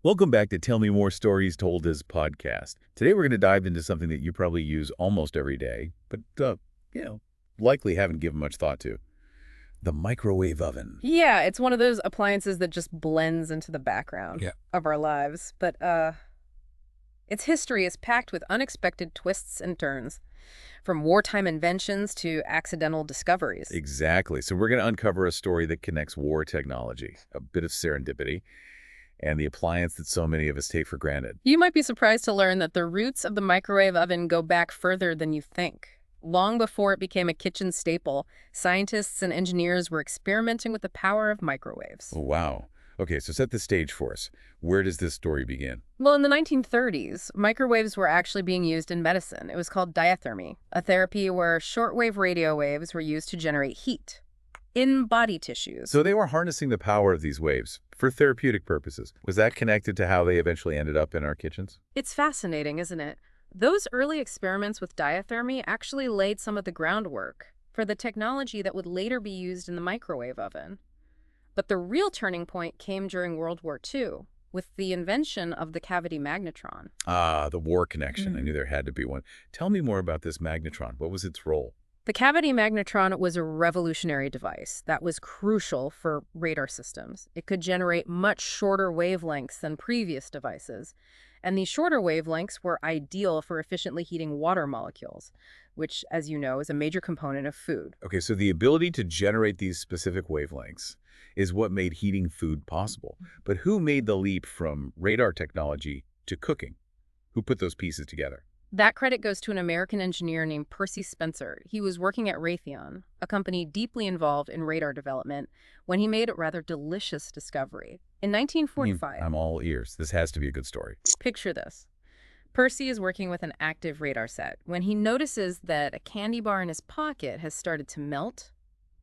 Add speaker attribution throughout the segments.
Speaker 1: Welcome back to Tell Me More Stories Told as podcast. Today we're going to dive into something that you probably use almost every day, but, you know, likely haven't given much thought to. The microwave oven.
Speaker 2: Yeah, it's one of those appliances that just blends into the background
Speaker 1: Yeah.
Speaker 2: of our lives. But its history is packed with unexpected twists and turns, from wartime inventions to accidental discoveries.
Speaker 1: Exactly. So we're going to uncover a story that connects war technology, a bit of serendipity, and the appliance that so many of us take for granted.
Speaker 2: You might be surprised to learn that the roots of the microwave oven go back further than you think. Long before it became a kitchen staple, scientists and engineers were experimenting with the power of microwaves.
Speaker 1: Oh, wow. Okay, so set the stage for us. Where does this story begin?
Speaker 2: Well, in the 1930s, microwaves were actually being used in medicine. It was called diathermy, a therapy where shortwave radio waves were used to generate heat in body tissues.
Speaker 1: So they were harnessing the power of these waves for therapeutic purposes. Was that connected to how they eventually ended up in our kitchens?
Speaker 2: It's fascinating, isn't it? Those early experiments with diathermy actually laid some of the groundwork for the technology that would later be used in the microwave oven. But the real turning point came during World War II, with the invention of the cavity magnetron.
Speaker 1: Ah, the war connection. I knew there had to be one. Tell me more about this magnetron. What was its role?
Speaker 2: The cavity magnetron was a revolutionary device that was crucial for radar systems. It could generate much shorter wavelengths than previous devices, and these shorter wavelengths were ideal for efficiently heating water molecules, which, as you know, is a major component of food.
Speaker 1: Okay, so the ability to generate these specific wavelengths is what made heating food possible. But who made the leap from radar technology to cooking? Who put those pieces together?
Speaker 2: That credit goes to an American engineer named Percy Spencer. He was working at Raytheon, a company deeply involved in radar development, when he made a rather delicious discovery. In 1945,
Speaker 1: I'm all ears. This has to be a good story.
Speaker 2: picture this. Percy is working with an active radar set when he notices that a candy bar in his pocket has started to melt.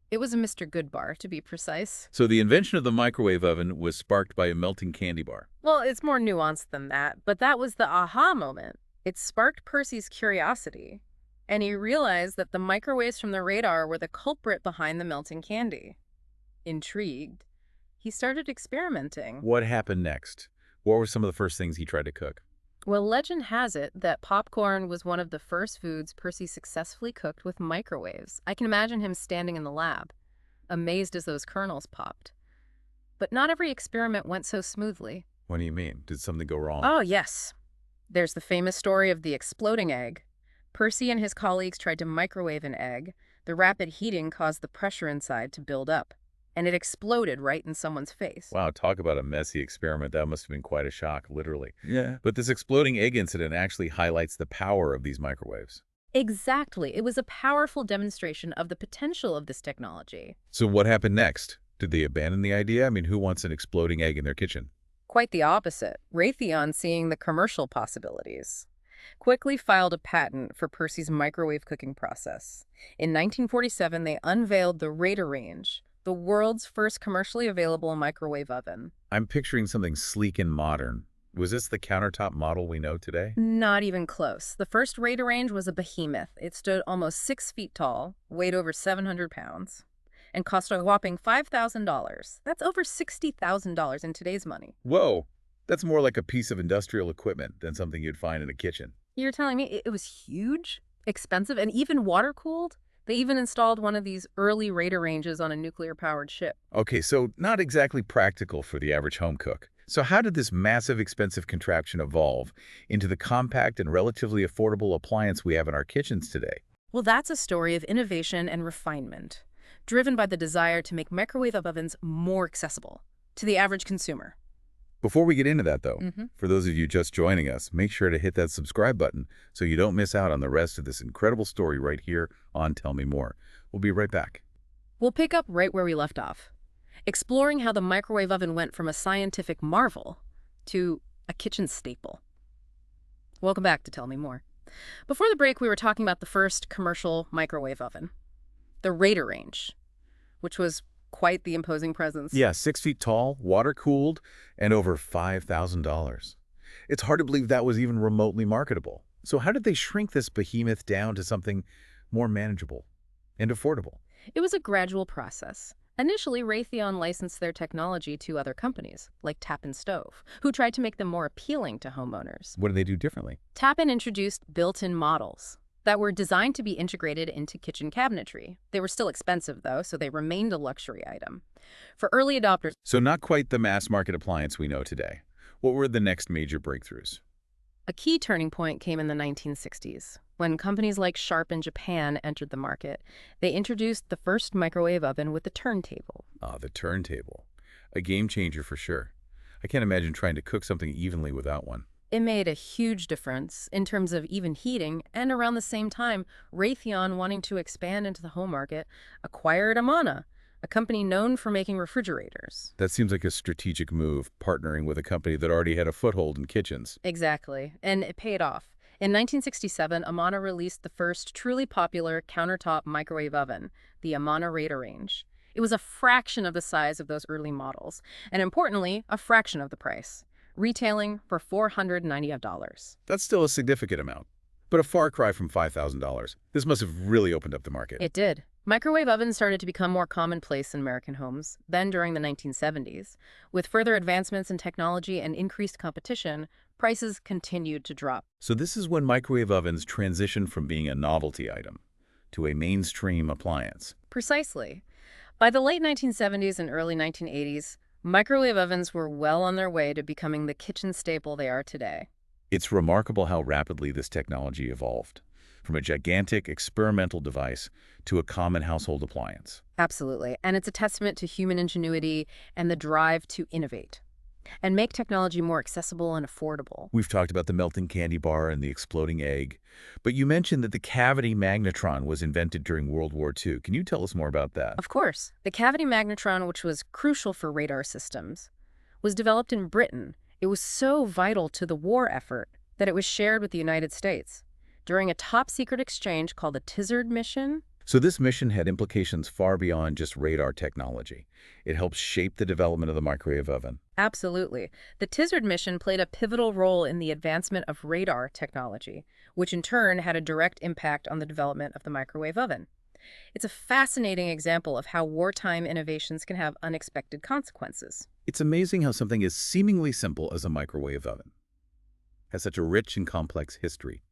Speaker 2: It was a Mr. Goodbar, to be precise.
Speaker 1: So the invention of the microwave oven was sparked by a melting candy bar.
Speaker 2: Well, it's more nuanced than that, but that was the aha moment. It sparked Percy's curiosity, and he realized that the microwaves from the radar were the culprit behind the melting candy. Intrigued, he started experimenting.
Speaker 1: What happened next? What were some of the first things he tried to cook?
Speaker 2: Well, legend has it that popcorn was one of the first foods Percy successfully cooked with microwaves. I can imagine him standing in the lab, amazed as those kernels popped. But not every experiment went so smoothly.
Speaker 1: What do you mean? Did something go wrong?
Speaker 2: Oh, yes. There's the famous story of the exploding egg. Percy and his colleagues tried to microwave an egg. The rapid heating caused the pressure inside to build up, and it exploded right in someone's face.
Speaker 1: Wow, talk about a messy experiment. That must have been quite a shock, literally. Yeah. But this exploding egg incident actually highlights the power of these microwaves.
Speaker 2: Exactly. It was a powerful demonstration of the potential of this technology.
Speaker 1: So what happened next? Did they abandon the idea? I mean, who wants an exploding egg in their kitchen?
Speaker 2: Quite the opposite. Raytheon, seeing the commercial possibilities, quickly filed a patent for Percy's microwave cooking process. In 1947, they unveiled the Raider range, the world's first commercially available microwave oven.
Speaker 1: I'm picturing something sleek and modern. Was this the countertop model we know today?
Speaker 2: Not even close. The first Raider range was a behemoth. It stood almost 6 feet tall, weighed over 700 pounds, and cost a whopping $5,000. That's over $60,000 in today's money.
Speaker 1: Whoa, that's more like a piece of industrial equipment than something you'd find in a kitchen.
Speaker 2: You're telling me it was huge, expensive, and even water-cooled? They even installed one of these early Raider ranges on a nuclear-powered ship.
Speaker 1: Okay, so not exactly practical for the average home cook. So how did this massive, expensive contraption evolve into the compact and relatively affordable appliance we have in our kitchens today?
Speaker 2: Well, that's a story of innovation and refinement, driven by the desire to make microwave ovens more accessible to the average consumer.
Speaker 1: Before we get into that, though, for those of you just joining us, make sure to hit that subscribe button so you don't miss out on the rest of this incredible story right here on Tell Me More. We'll be right back.
Speaker 2: We'll pick up right where we left off, exploring how the microwave oven went from a scientific marvel to a kitchen staple. Welcome back to Tell Me More. Before the break, we were talking about the first commercial microwave oven, the Raider range, which was quite the imposing presence.
Speaker 1: Yeah, 6 feet tall, water-cooled, and over $5,000. It's hard to believe that was even remotely marketable. So how did they shrink this behemoth down to something more manageable and affordable?
Speaker 2: It was a gradual process. Initially, Raytheon licensed their technology to other companies, like Tappan Stove, who tried to make them more appealing to homeowners.
Speaker 1: What do they do differently?
Speaker 2: Tappan introduced built-in models that were designed to be integrated into kitchen cabinetry. They were still expensive, though, so they remained a luxury item. For early adopters,
Speaker 1: So not quite the mass market appliance we know today. What were the next major breakthroughs?
Speaker 2: a key turning point came in the 1960s, when companies like Sharp in Japan entered the market. They introduced the first microwave oven with the turntable.
Speaker 1: Ah, the turntable. A game changer for sure. I can't imagine trying to cook something evenly without one.
Speaker 2: It made a huge difference in terms of even heating, and around the same time, Raytheon, wanting to expand into the home market, acquired Amana, a company known for making refrigerators.
Speaker 1: That seems like a strategic move, partnering with a company that already had a foothold in kitchens.
Speaker 2: Exactly, and it paid off. In 1967, Amana released the first truly popular countertop microwave oven, the Amana Raider range. It was a fraction of the size of those early models, and importantly, a fraction of the price, retailing for $490.
Speaker 1: That's still a significant amount, but a far cry from $5,000. This must have really opened up the market.
Speaker 2: It did. Microwave ovens started to become more commonplace in American homes, then during the 1970s. With further advancements in technology and increased competition, prices continued to drop.
Speaker 1: So this is when microwave ovens transitioned from being a novelty item to a mainstream appliance.
Speaker 2: Precisely. By the late 1970s and early 1980s, microwave ovens were well on their way to becoming the kitchen staple they are today.
Speaker 1: It's remarkable how rapidly this technology evolved, from a gigantic experimental device to a common household appliance.
Speaker 2: Absolutely. And it's a testament to human ingenuity and the drive to innovate and make technology more accessible and affordable.
Speaker 1: We've talked about the melting candy bar and the exploding egg, but you mentioned that the cavity magnetron was invented during World War II. Can you tell us more about that?
Speaker 2: Of course, the cavity magnetron, which was crucial for radar systems, was developed in Britain. It was so vital to the war effort that it was shared with the United States. During a top-secret exchange called the Tizard mission.
Speaker 1: So this mission had implications far beyond just radar technology. It helped shape the development of the microwave oven.
Speaker 2: Absolutely. The Tizard mission played a pivotal role in the advancement of radar technology, which in turn had a direct impact on the development of the microwave oven. It's a fascinating example of how wartime innovations can have unexpected consequences.
Speaker 1: It's amazing how something as seemingly simple as a microwave oven has such a rich and complex history.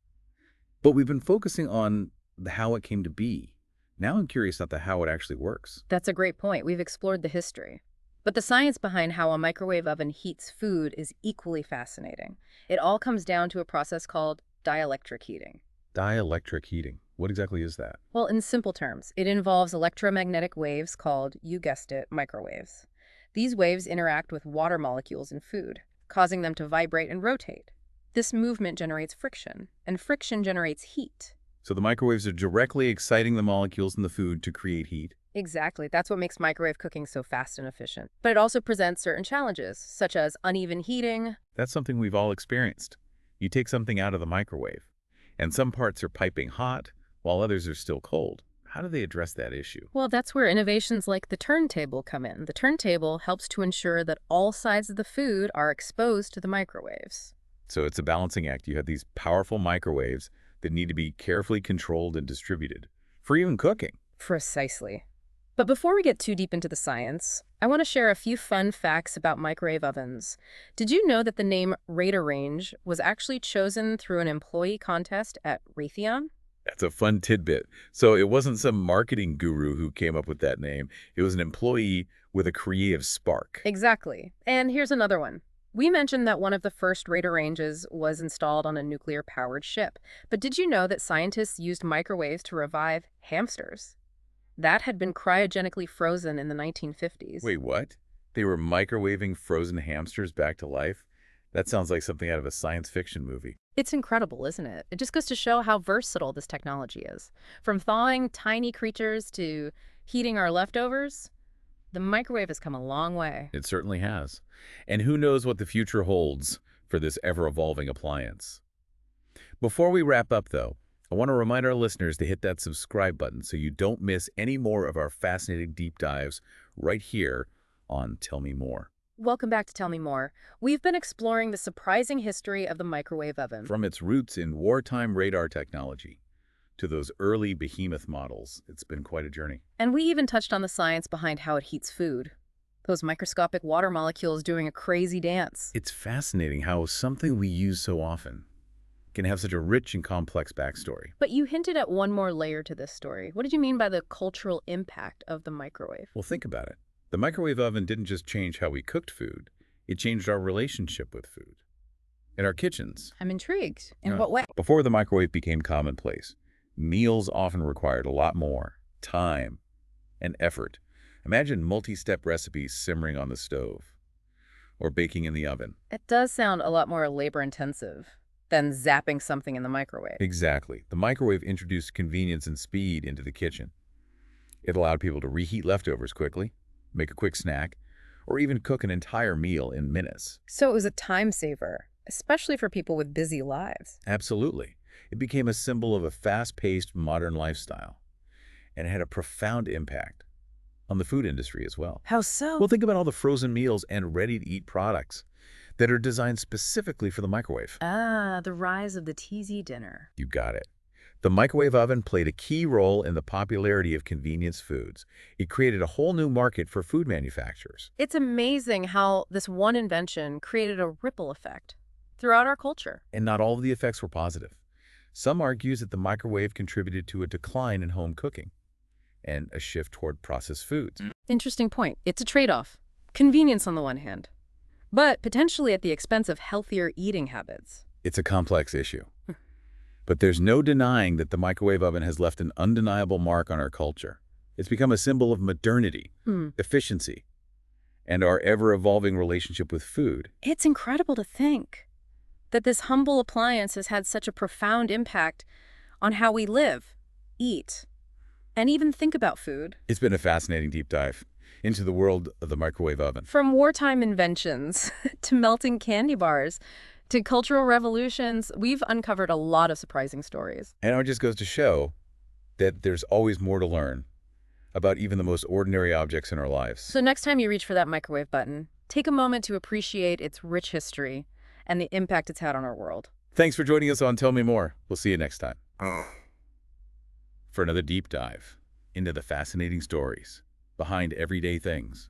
Speaker 1: But we've been focusing on the how it came to be. Now I'm curious about the how it actually works.
Speaker 2: That's a great point. We've explored the history. But the science behind how a microwave oven heats food is equally fascinating. It all comes down to a process called dielectric heating.
Speaker 1: Dielectric heating. What exactly is that?
Speaker 2: Well, in simple terms, it involves electromagnetic waves called, you guessed it, microwaves. These waves interact with water molecules in food, causing them to vibrate and rotate. This movement generates friction, and friction generates heat.
Speaker 1: So the microwaves are directly exciting the molecules in the food to create heat.
Speaker 2: Exactly. That's what makes microwave cooking so fast and efficient. But it also presents certain challenges, such as uneven heating.
Speaker 1: That's something we've all experienced. You take something out of the microwave, and some parts are piping hot, while others are still cold. How do they address that issue?
Speaker 2: Well, that's where innovations like the turntable come in. The turntable helps to ensure that all sides of the food are exposed to the microwaves.
Speaker 1: So it's a balancing act. You have these powerful microwaves that need to be carefully controlled and distributed for even cooking.
Speaker 2: Precisely. But before we get too deep into the science, I want to share a few fun facts about microwave ovens. Did you know that the name Raider Range was actually chosen through an employee contest at Raytheon?
Speaker 1: That's a fun tidbit. So it wasn't some marketing guru who came up with that name. It was an employee with a creative spark.
Speaker 2: Exactly. And here's another one. We mentioned that one of the first Raider ranges was installed on a nuclear-powered ship. But did you know that scientists used microwaves to revive hamsters? That had been cryogenically frozen in the 1950s.
Speaker 1: Wait, what? They were microwaving frozen hamsters back to life? That sounds like something out of a science fiction movie.
Speaker 2: It's incredible, isn't it? It just goes to show how versatile this technology is. From thawing tiny creatures to heating our leftovers, the microwave has come a long way.
Speaker 1: It certainly has. And who knows what the future holds for this ever-evolving appliance. Before we wrap up, though, I want to remind our listeners to hit that subscribe button so you don't miss any more of our fascinating deep dives right here on Tell Me More.
Speaker 2: Welcome back to Tell Me More. We've been exploring the surprising history of the microwave oven.
Speaker 1: From its roots in wartime radar technology to those early behemoth models. It's been quite a journey.
Speaker 2: And we even touched on the science behind how it heats food. Those microscopic water molecules doing a crazy dance.
Speaker 1: It's fascinating how something we use so often can have such a rich and complex backstory.
Speaker 2: But you hinted at one more layer to this story. What did you mean by the cultural impact of the microwave?
Speaker 1: Well, think about it. The microwave oven didn't just change how we cooked food, it changed our relationship with food. In our kitchens,
Speaker 2: I'm intrigued. In
Speaker 1: Yeah.
Speaker 2: what way?
Speaker 1: before the microwave became commonplace, meals often required a lot more time and effort. Imagine multi-step recipes simmering on the stove or baking in the oven.
Speaker 2: It does sound a lot more labor-intensive than zapping something in the microwave.
Speaker 1: Exactly. The microwave introduced convenience and speed into the kitchen. It allowed people to reheat leftovers quickly, make a quick snack, or even cook an entire meal in minutes.
Speaker 2: So it was a time saver, especially for people with busy lives.
Speaker 1: Absolutely. It became a symbol of a fast-paced modern lifestyle, and it had a profound impact on the food industry as well.
Speaker 2: How so?
Speaker 1: Well, think about all the frozen meals and ready-to-eat products that are designed specifically for the microwave.
Speaker 2: The rise of the TZ dinner.
Speaker 1: You got it. The microwave oven played a key role in the popularity of convenience foods. It created a whole new market for food manufacturers.
Speaker 2: It's amazing how this one invention created a ripple effect throughout our culture.
Speaker 1: And not all of the effects were positive. Some argues that the microwave contributed to a decline in home cooking and a shift toward processed foods.
Speaker 2: Interesting point. It's a trade-off. Convenience on the one hand, but potentially at the expense of healthier eating habits.
Speaker 1: It's a complex issue. But there's no denying that the microwave oven has left an undeniable mark on our culture. It's become a symbol of modernity, efficiency, and our ever-evolving relationship with food.
Speaker 2: It's incredible to think that this humble appliance has had such a profound impact on how we live, eat, and even think about food.
Speaker 1: It's been a fascinating deep dive into the world of the microwave oven.
Speaker 2: From wartime inventions to melting candy bars to cultural revolutions, we've uncovered a lot of surprising stories.
Speaker 1: And it just goes to show that there's always more to learn about even the most ordinary objects in our lives.
Speaker 2: So next time you reach for that microwave button, take a moment to appreciate its rich history and the impact it's had on our world.
Speaker 1: Thanks for joining us on Tell Me More. We'll see you next time for another deep dive into the fascinating stories behind everyday things.